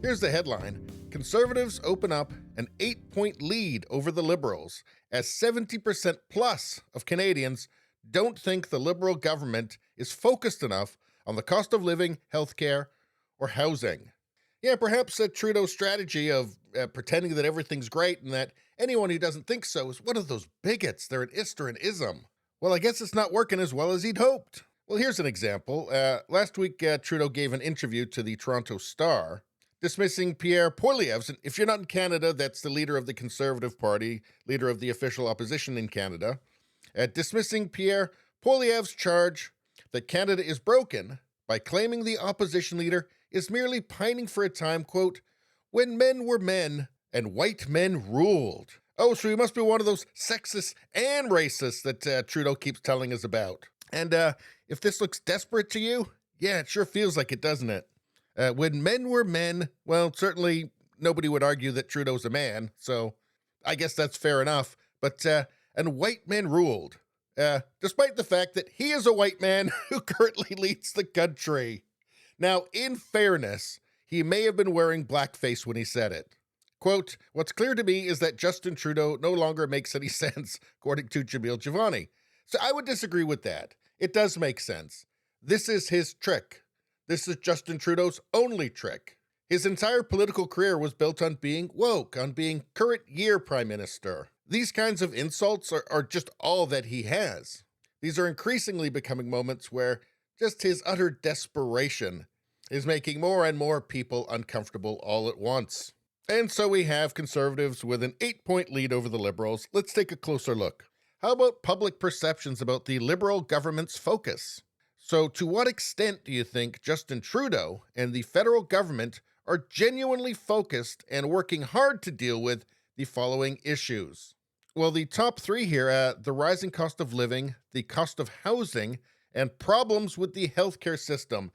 Here's the headline. Conservatives open up an 8-point lead over the Liberals, as 70% plus of Canadians don't think the Liberal government is focused enough on the cost of living, healthcare, or housing. Yeah, perhaps Trudeau's strategy of pretending that everything's great and that anyone who doesn't think so is one of those bigots. They're an ist or an ism. Well, I guess it's not working as well as he'd hoped. Well, here's an example. Last week, Trudeau gave an interview to the Toronto Star, dismissing PIERRE Poilievre. And if you're not in Canada, that's the leader of the Conservative Party, leader of the official opposition in Canada, dismissing PIERRE Poilievre's charge that Canada is broken by claiming the opposition leader is merely pining for a time, quote, when men were men and white men ruled. Oh, so he must be one of those sexists and racists that Trudeau keeps telling us about. And if this looks desperate to you, yeah, it sure feels like it, doesn't it? When men were men, well, certainly nobody would argue that Trudeau's a man, so I guess that's fair enough. But, and white men ruled, despite the fact that he is a white man who currently leads the country. Now, in fairness, he may have been wearing blackface when he said it. Quote, what's clear to me is that Justin Trudeau no longer makes any sense, according to Jamil Javani. So I would disagree with that. It does make sense. This is his trick. This is Justin Trudeau's only trick. His entire political career was built on being woke, on being current year prime minister. These kinds of insults are just all that he has. These are increasingly becoming moments where just his utter desperation is making more and more people uncomfortable all at once. And so we have Conservatives with an 8-point lead over the Liberals. Let's take a closer look. How about public perceptions about the Liberal government's focus? So to what extent do you think Justin Trudeau and the federal government are genuinely focused and working hard to deal with the following issues? Well, the top three here, the rising cost of living, the cost of housing, and problems with the healthcare system.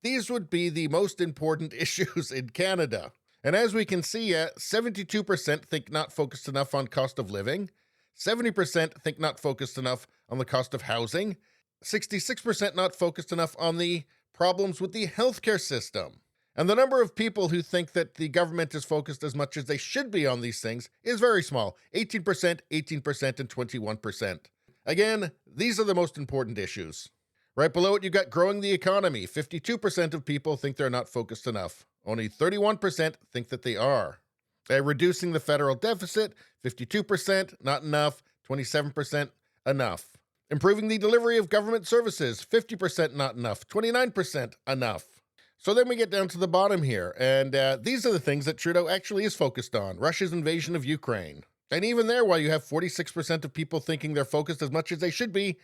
These would be the most important issues in Canada. And as we can see, 72% think not focused enough on cost of living, 70% think not focused enough on the cost of housing, 66% not focused enough on the problems with the healthcare system. And the number of people who think that the government is focused as much as they should be on these things is very small, 18%, 18%, and 21%. Again, these are the most important issues. Right below it, you've got growing the economy. 52% of people think they're not focused enough. Only 31% think that they are. Reducing the federal deficit, 52%, not enough. 27%, enough. Improving the delivery of government services, 50% not enough. 29% enough. So then we get down to the bottom here, and these are the things that Trudeau actually is focused on. Russia's invasion of Ukraine. And even there, while you have 46% of people thinking they're focused as much as they should be,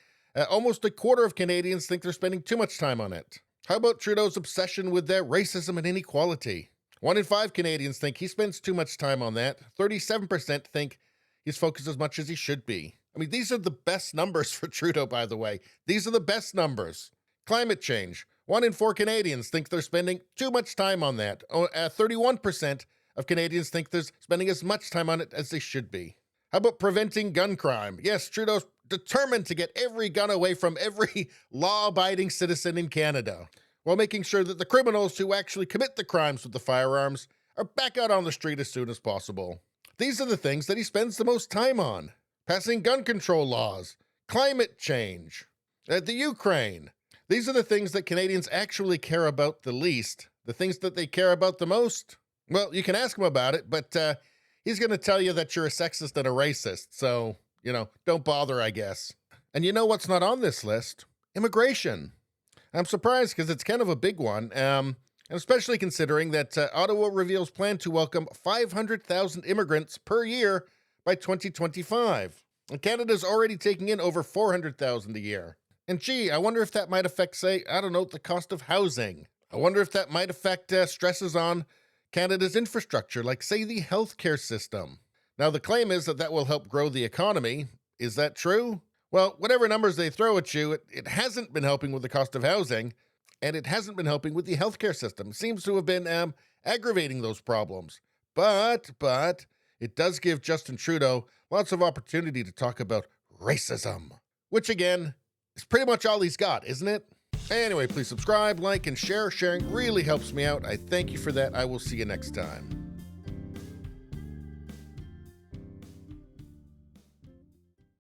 almost a quarter of Canadians think they're spending too much time on it. How about Trudeau's obsession with racism and inequality? 1 in 5 Canadians think he spends too much time on that. 37% think he's focused as much as he should be. I mean, these are the best numbers for Trudeau, by the way. These are the best numbers. Climate change. 1 in 4 Canadians think they're spending too much time on that. 31% of Canadians think they're spending as much time on it as they should be. How about preventing gun crime? Yes, Trudeau's determined to get every gun away from every law-abiding citizen in Canada, while making sure that the criminals who actually commit the crimes with the firearms are back out on the street as soon as possible. These are the things that he spends the most time on. Passing gun control laws, climate change, the Ukraine. These are the things that Canadians actually care about the least. The things that they care about the most, well, you can ask him about it, but he's going to tell you that you're a sexist and a racist. So, don't bother, I guess. And you know what's not on this list? Immigration. I'm surprised because it's kind of a big one, and especially considering that Ottawa reveals plan to welcome 500,000 immigrants per year by 2025. And Canada's already taking in over 400,000 a year. And gee, I wonder if that might affect, say, the cost of housing. I wonder if that might affect stresses on Canada's infrastructure, like, say, the healthcare system. Now, the claim is that will help grow the economy. Is that true? Well, whatever numbers they throw at you, it hasn't been helping with the cost of housing, and it hasn't been helping with the healthcare system. It seems to have been aggravating those problems. But it does give Justin Trudeau lots of opportunity to talk about racism, which, again, is pretty much all he's got, isn't it? Anyway, please subscribe, like, and share. Sharing really helps me out. I thank you for that. I will see you next time.